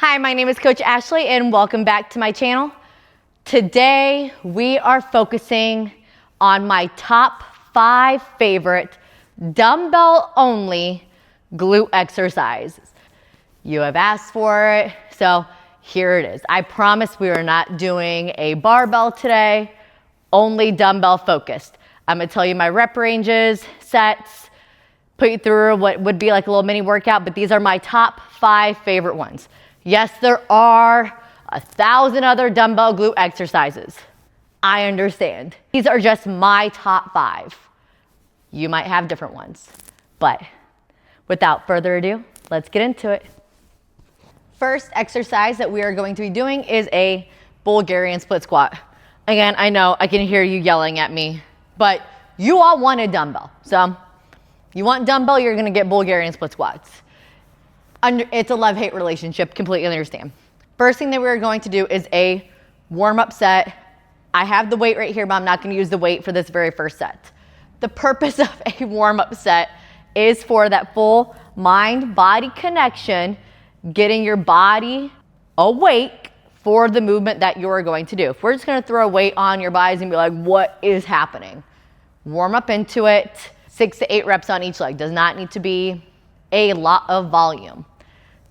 Hi, my name is Coach Ashley and welcome back to my channel. Today we are focusing on my top 5 favorite dumbbell-only glute exercises. You have asked for it, so here it is. I promise we are not doing a barbell today, only dumbbell focused. I'm gonna tell you my rep ranges, sets, put you through what would be like a little mini workout, but these are my top 5 favorite ones. Yes, there are 1,000 other dumbbell glute exercises. I understand. These are just my top 5. You might have different ones, but without further ado, let's get into it. First exercise that we are going to be doing is a Bulgarian split squat. Again, I know I can hear you yelling at me, but you all want a dumbbell. So you want dumbbell, you're gonna get Bulgarian split squats. It's a love-hate relationship, completely understand. First thing that we're going to do is a warm-up set. I have the weight right here, but I'm not gonna use the weight for this very first set. The purpose of a warm-up set is for that full mind-body connection, getting your body awake for the movement that you're going to do. If we're just gonna throw a weight on your bodies and be like, what is happening? Warm up into it, 6 to 8 reps on each leg. Does not need to be a lot of volume.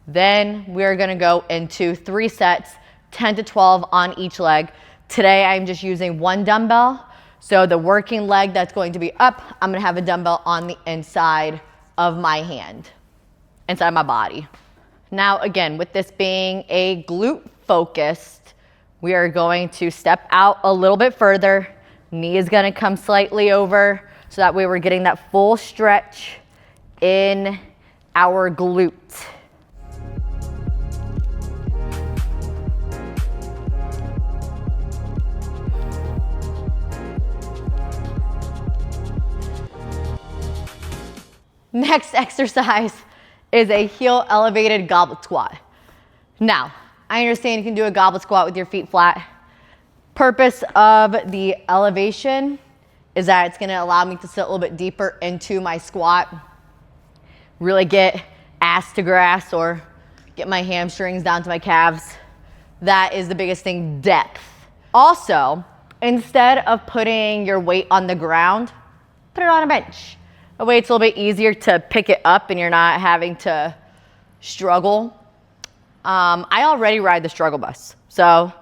Then we're gonna go into 3 sets, 10 to 12 on each leg. Today I'm just using 1 dumbbell. So the working leg that's going to be up, I'm gonna have a dumbbell on the inside of my hand, inside my body. Now again, with this being a glute focused, we are going to step out a little bit further. Knee is gonna come slightly over so that way we're getting that full stretch in our glute. Next exercise is a heel-elevated goblet squat. Now, I understand you can do a goblet squat with your feet flat. Purpose of the elevation is that it's gonna allow me to sit a little bit deeper into my squat, really get ass to grass or get my hamstrings down to my calves. That is the biggest thing, depth. Also, instead of putting your weight on the ground, put it on a bench. That way it's a little bit easier to pick it up and you're not having to struggle. I already ride the struggle bus. So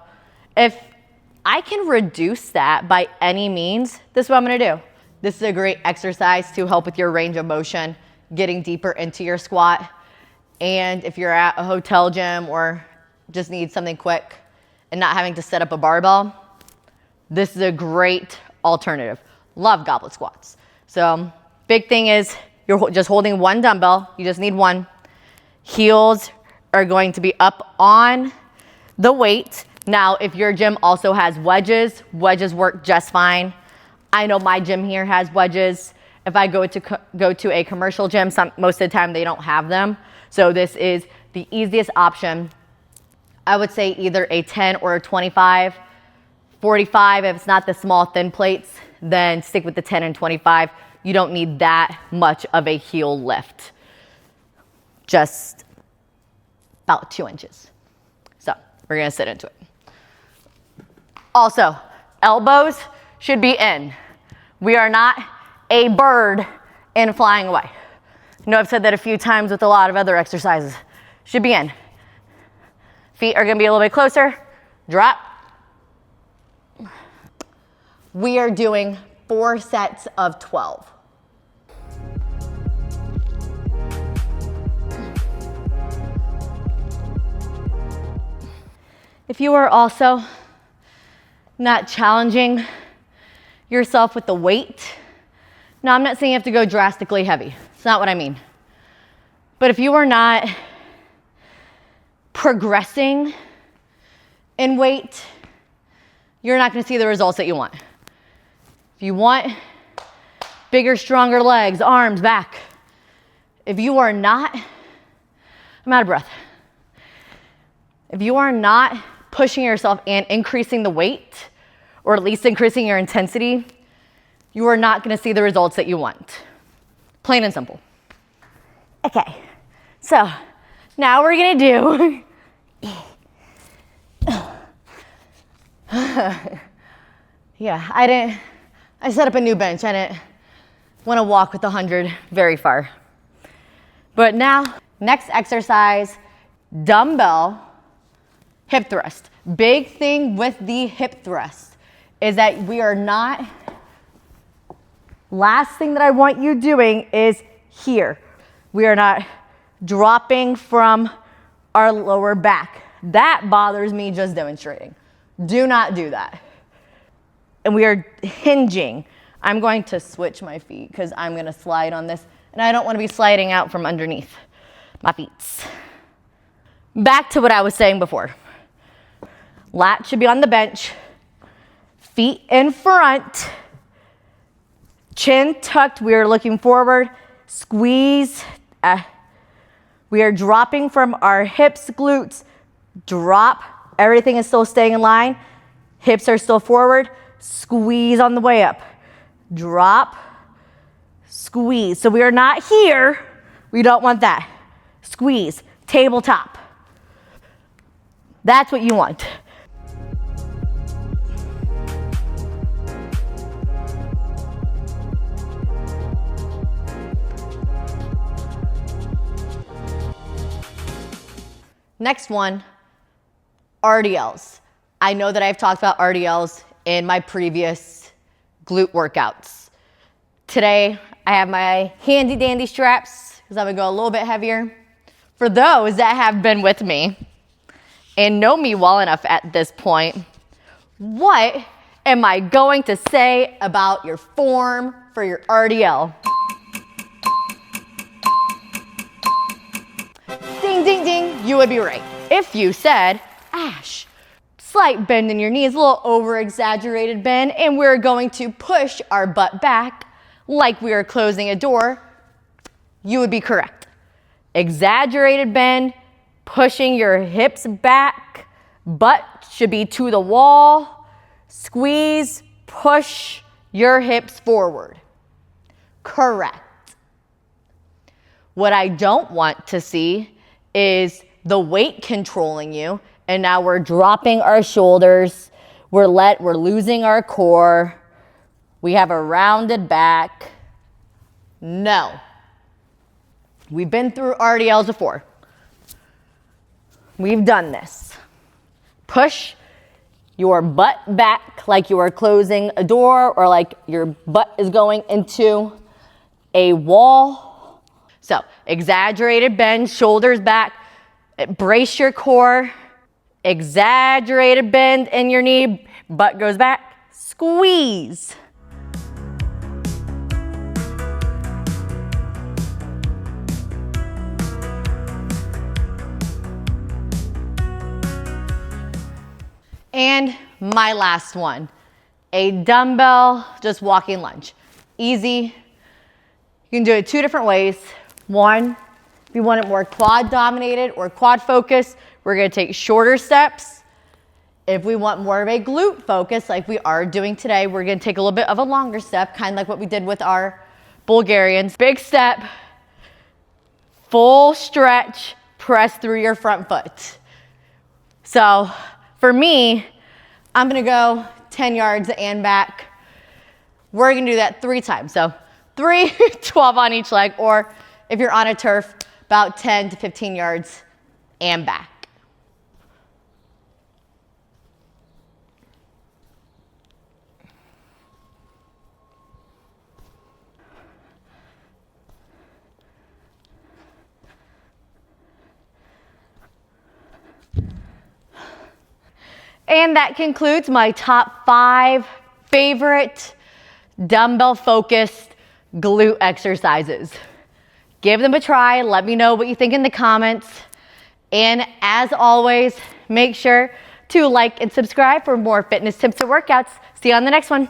if I can reduce that by any means, this is what I'm gonna do. This is a great exercise to help with your range of motion, getting deeper into your squat. And if you're at a hotel gym or just need something quick and not having to set up a barbell, this is a great alternative. Love goblet squats. So big thing is you're just holding 1 dumbbell. You just need 1. Heels are going to be up on the weight. Now, if your gym also has wedges, wedges work just fine. I know my gym here has wedges. If I go to a commercial gym, most of the time they don't have them. So this is the easiest option. I would say either a 10 or a 25. 45, if it's not the small thin plates, then stick with the 10 and 25. You don't need that much of a heel lift. Just about 2 inches. So we're gonna sit into it. Also, elbows should be in. We are not a bird and flying away. I know I've said that a few times with a lot of other exercises. Should be in. Feet are gonna be a little bit closer. Drop. We are doing 4 sets of 12. If you are also not challenging yourself with the weight, now I'm not saying you have to go drastically heavy. It's not what I mean. But if you are not progressing in weight, you're not gonna see the results that you want. If you want bigger, stronger legs, arms, back, if you are not, I'm out of breath. If you are not pushing yourself and increasing the weight, or at least increasing your intensity, you are not gonna see the results that you want. Plain and simple. Okay, so now we're gonna do Yeah, I set up a new bench. I didn't want to walk with 100 very far. But now, next exercise, dumbbell hip thrust. Big thing with the hip thrust is that we are not, last thing that I want you doing is here. We are not dropping from our lower back. That bothers me just demonstrating. Do not do that. And we are hinging. I'm going to switch my feet because I'm going to slide on this, and I don't want to be sliding out from underneath my feet. Back to what I was saying before. Lat should be on the bench, feet in front, chin tucked. We are looking forward. Squeeze. We are dropping from our hips, glutes. Drop. Everything is still staying in line. Hips are still forward. Squeeze on the way up. Drop. Squeeze. So we are not here. We don't want that. Squeeze. Tabletop. That's what you want. Next one, RDLs. I know that I've talked about RDLs in my previous glute workouts. Today, I have my handy dandy straps because I'm gonna go a little bit heavier. For those that have been with me and know me well enough at this point, what am I going to say about your form for your RDL? Ding, ding, ding, you would be right. If you said, Ash, slight bend in your knees, a little over-exaggerated bend, and we're going to push our butt back like we are closing a door, you would be correct. Exaggerated bend, pushing your hips back, butt should be to the wall, squeeze, push your hips forward. Correct. What I don't want to see is the weight controlling you, and now we're dropping our shoulders, we're losing our core, we have a rounded back. No. We've been through RDLs before. We've done this. Push your butt back like you are closing a door or like your butt is going into a wall. So, exaggerated bend, shoulders back, brace your core, exaggerated bend in your knee, butt goes back, squeeze. And my last one, a dumbbell, just walking lunge. Easy. You can do it two different ways. One, if you want it more quad dominated or quad focused, we're gonna take shorter steps. If we want more of a glute focus like we are doing today, we're gonna take a little bit of a longer step, kind of like what we did with our Bulgarians. Big step, full stretch, press through your front foot. So for me, I'm gonna go 10 yards and back. We're gonna do that 3 times. So 3, 12 on each leg, or if you're on a turf, about 10 to 15 yards and back. And that concludes my top 5 favorite dumbbell-focused glute exercises. Give them a try. Let me know what you think in the comments. And as always, make sure to like and subscribe for more fitness tips and workouts. See you on the next one.